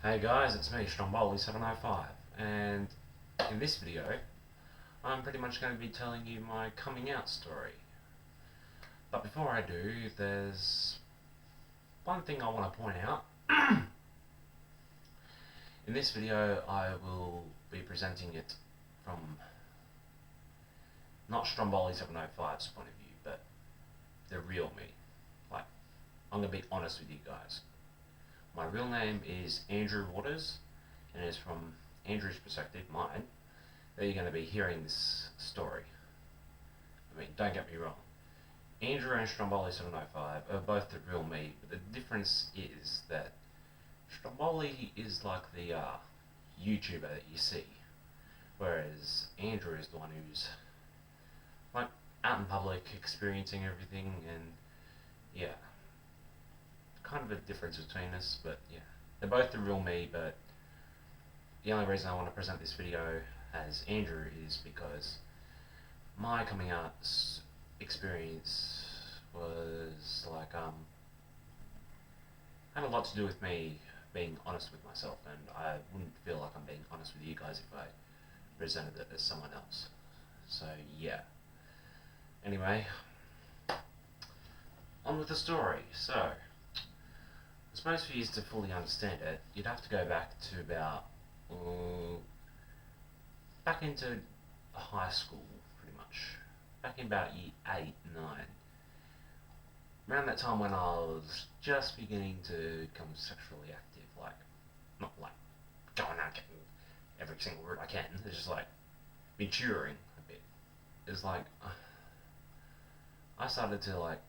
Hey guys, it's me, Stromboli705, and in this video, I'm pretty much going to be telling you my coming out story. But before I do, there's one thing I want to point out. In this video, I will be presenting it from not Stromboli705's point of view, but the real me. Like, I'm going to be honest with you guys. My real name is Andrew Waters, and it's from Andrew's perspective, mine, that you're going to be hearing this story. I mean, don't get me wrong. Andrew and Stromboli705 are both the real me, but the difference is that Stromboli is like the YouTuber that you see, whereas Andrew is the one who's like out in public, experiencing everything, and yeah, kind of a difference between us, but yeah, they're both the real me, but the only reason I want to present this video as Andrew is because my coming out experience was like, had a lot to do with me being honest with myself, and I wouldn't feel like I'm being honest with you guys if I presented it as someone else. So yeah. Anyway, on with the story. So, I suppose for you to fully understand it, you'd have to go back to about back into high school, pretty much. Back in about year 8, 9. Around that time when I was just beginning to become sexually active, like, not like going out getting every single route I can, it's just like maturing a bit. It's like, I started to like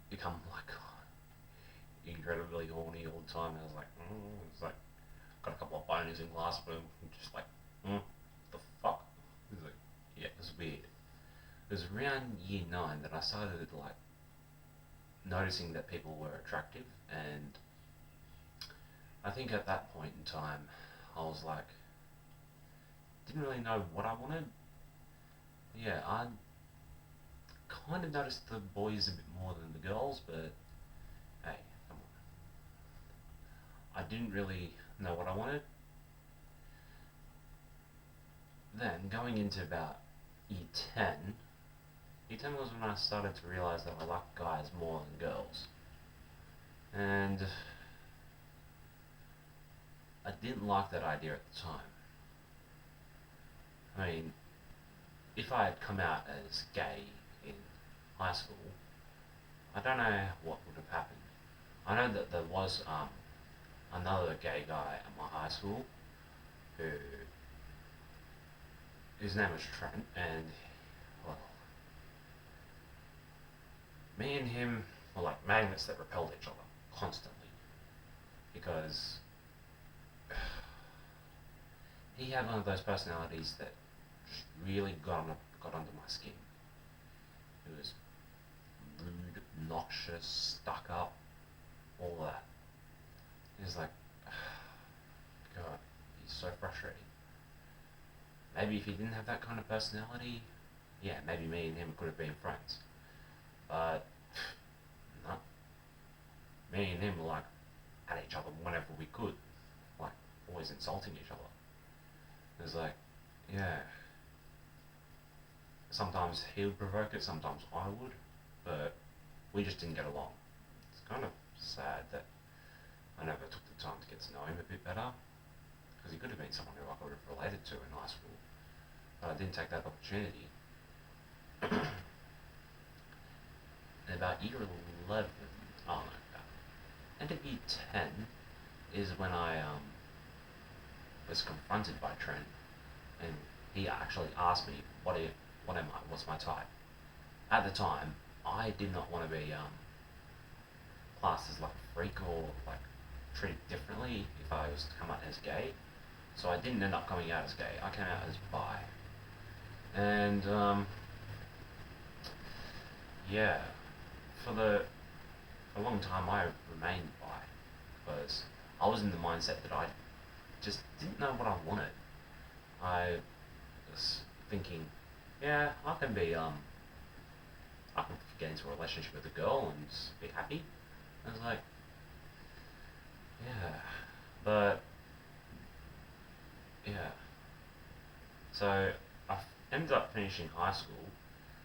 become like incredibly horny all the time. I was like, it's like, got a couple of boners in glass, but just like, the fuck? It was like, yeah, it was weird. It was around year 9 that I started like noticing that people were attractive, and I think at that point in time, I was like, didn't really know what I wanted. Yeah, I kind of noticed the boys a bit more than the girls, but hey, come on. I didn't really know what I wanted. Then, going into about year 10, year 10 was when I started to realise that I liked guys more than girls. And I didn't like that idea at the time. I mean, if I had come out as gay in high school, I don't know what would have happened. I know that there was another gay guy at my high school his name was Trent, and well, me and him were like magnets that repelled each other constantly, because he had one of those personalities that just really got under my skin. It was rude, obnoxious, stuck up, all that. It was like, God, he's so frustrating. Maybe if he didn't have that kind of personality, yeah, maybe me and him could have been friends. But, no. Me and him were like at each other whenever we could. Like, always insulting each other. It was like, yeah. Sometimes he would provoke it, sometimes I would. But we just didn't get along. It's kind of sad that I never took the time to get to know him a bit better. Because he could have been someone who I could have related to in high school. But I didn't take that opportunity. And about year 11, oh no, end of year 10 is when I was confronted by Trent, and he actually asked me, what am I, what's my type? At the time, I did not want to be classed as like a freak or like treated differently if I was to come out as gay. So I didn't end up coming out as gay. I came out as bi. And yeah, for a long time I remained bi, because I was in the mindset that I just didn't know what I wanted. I was thinking, yeah, I can get into a relationship with a girl and be happy. I was like, yeah, but So I ended up finishing high school,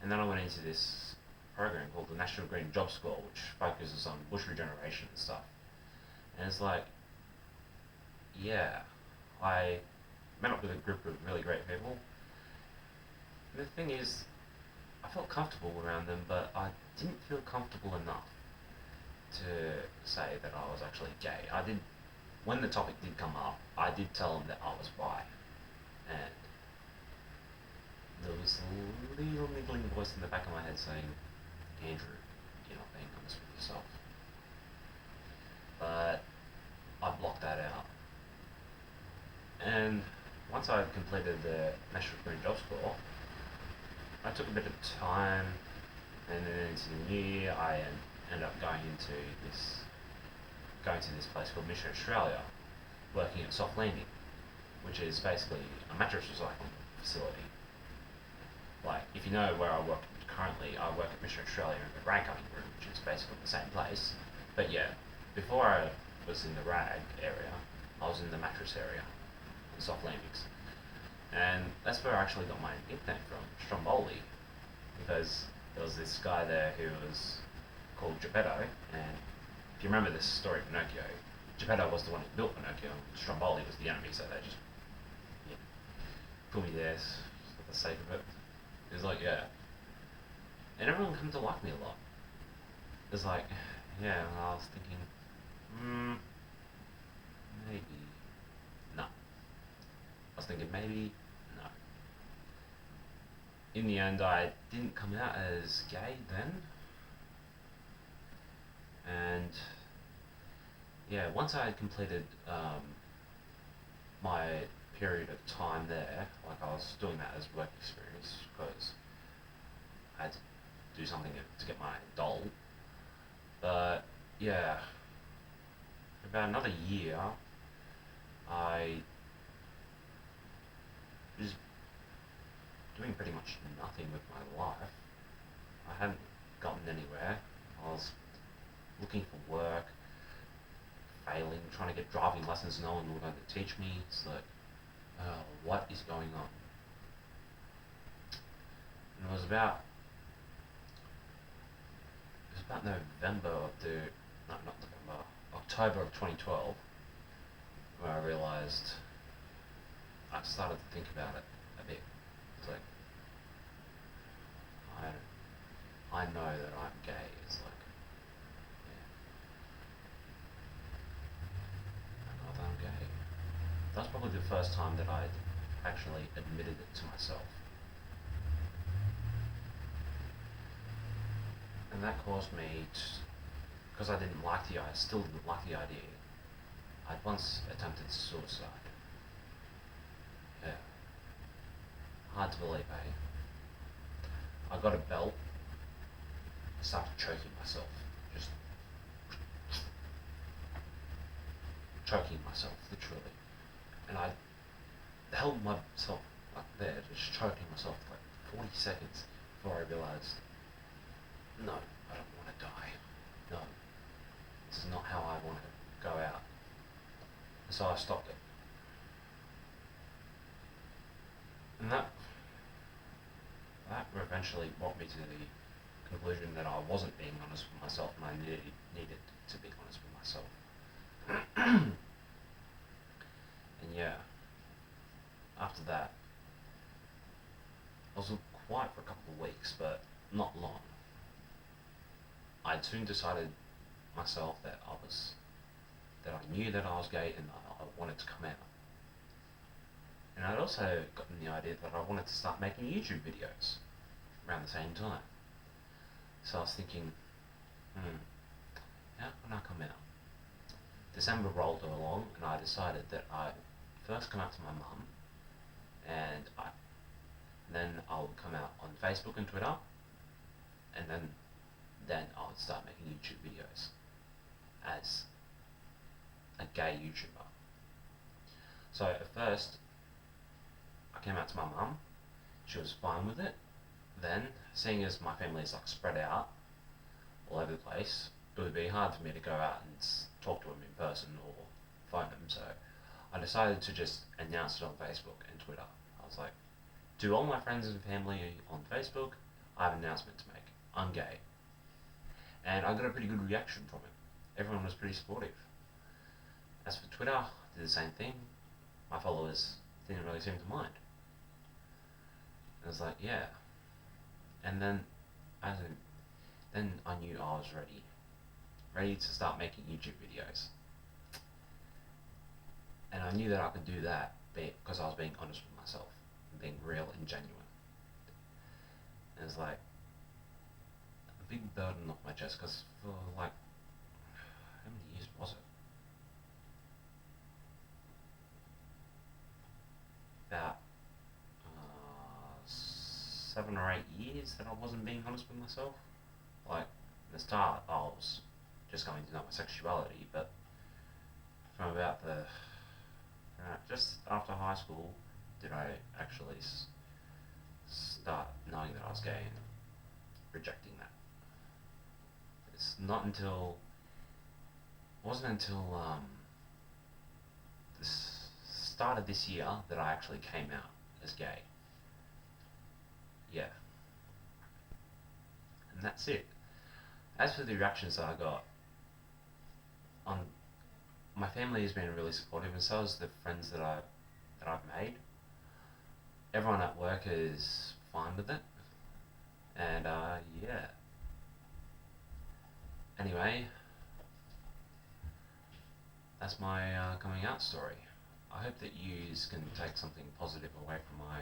and then I went into this program called the National Green Jobs Corps, which focuses on bush regeneration and stuff. And it's like, yeah, I met up with a group of really great people. And the thing is, I felt comfortable around them, but I didn't feel comfortable enough to say that I was actually gay. I did, when the topic did come up, I did tell them that I was bi, and there was a little niggling voice in the back of my head saying, Andrew, you're not being honest with yourself. But I blocked that out. And once I had completed the National Green Jobs Corps, I took a bit of time, and then into the new year, I ended up going to this place called Mission Australia, working at Soft Landing, which is basically a mattress recycling facility. Like, if you know where I work currently, I work at Mission Australia in the rag cutting room, which is basically the same place. But yeah, before I was in the rag area, I was in the mattress area, the Soft Landings. And that's where I actually got my nickname from, Stromboli, because there was this guy there who was called Geppetto, and if you remember this story of Pinocchio, Geppetto was the one who built Pinocchio, and Stromboli was the enemy, so they just, yeah, put me there just for the sake of it. It was like, yeah. And everyone come to like me a lot. It's like, yeah, and I was thinking, maybe, no. I was thinking, maybe, no. In the end, I didn't come out as gay then. And, yeah, once I had completed my period of time there, like I was doing that as work experience, because I had to do something to get my dole. But yeah, for about another year, I was doing pretty much nothing with my life. I hadn't gotten anywhere. I was looking for work, failing, trying to get driving lessons, no one was going to teach me. It's like, what is going on? And it was about October of 2012, where I realised, I started to think about it a bit. It's like, I know that I'm gay. It's like, yeah, I know that I'm gay. That's probably the first time that I'd actually admitted it to myself. And that caused me to, because I still didn't like the idea. I'd once attempted suicide. Yeah. Hard to believe, eh? I got a belt. I started choking myself. Just choking myself, literally. And I held myself like there, just choking myself for like 40 seconds before I realised, no, I don't want to die. No, this is not how I want to go out. And so I stopped it. And that eventually brought me to the conclusion that I wasn't being honest with myself, and I needed to be honest with myself. And yeah, after that, I was quiet for a couple of weeks, but not long. I soon decided myself that I knew that I was gay, and I wanted to come out. And I'd also gotten the idea that I wanted to start making YouTube videos around the same time. So I was thinking, how can I come out? December rolled along, and I decided that I'd first come out to my mum, and then I would come out on Facebook and Twitter, and then I would start making YouTube videos as a gay YouTuber. So at first, I came out to my mum. She was fine with it. Then, seeing as my family is like spread out all over the place, it would be hard for me to go out and talk to them in person or phone them. So I decided to just announce it on Facebook and Twitter. I was like, To all my friends and family on Facebook, I have an announcement to make. I'm gay. And I got a pretty good reaction from it. Everyone was pretty supportive. As for Twitter, I did the same thing. My followers didn't really seem to mind. And I was like, yeah. And then, then I knew I was ready to start making YouTube videos. And I knew that I could do that because I was being honest with myself, and being real and genuine. And it's like a big burden off my chest because for like, how many years was it? About 7 or 8 years that I wasn't being honest with myself. Like, at the start, I was just going to know my sexuality, but from about just after high school, did I actually start knowing that I was gay and rejecting that. It's not until, it wasn't until the start of this year that I actually came out as gay. Yeah. And that's it. As for the reactions that I got, on my family has been really supportive, and so has the friends that I've made. Everyone at work is fine with it, and yeah. Anyway, that's my coming out story. I hope that you can take something positive away from my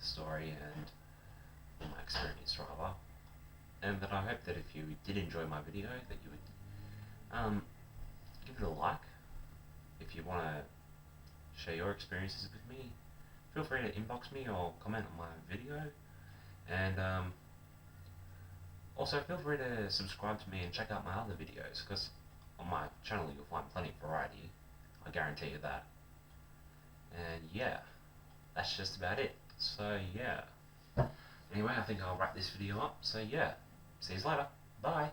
story and my experience rather, and that I hope that if you did enjoy my video that you would give it a like. If you want to share your experiences with me, feel free to inbox me or comment on my video, and also feel free to subscribe to me and check out my other videos, because on my channel you'll find plenty of variety, I guarantee you that. And yeah, that's just about it. So yeah, anyway, I think I'll wrap this video up. So yeah, see you later, bye.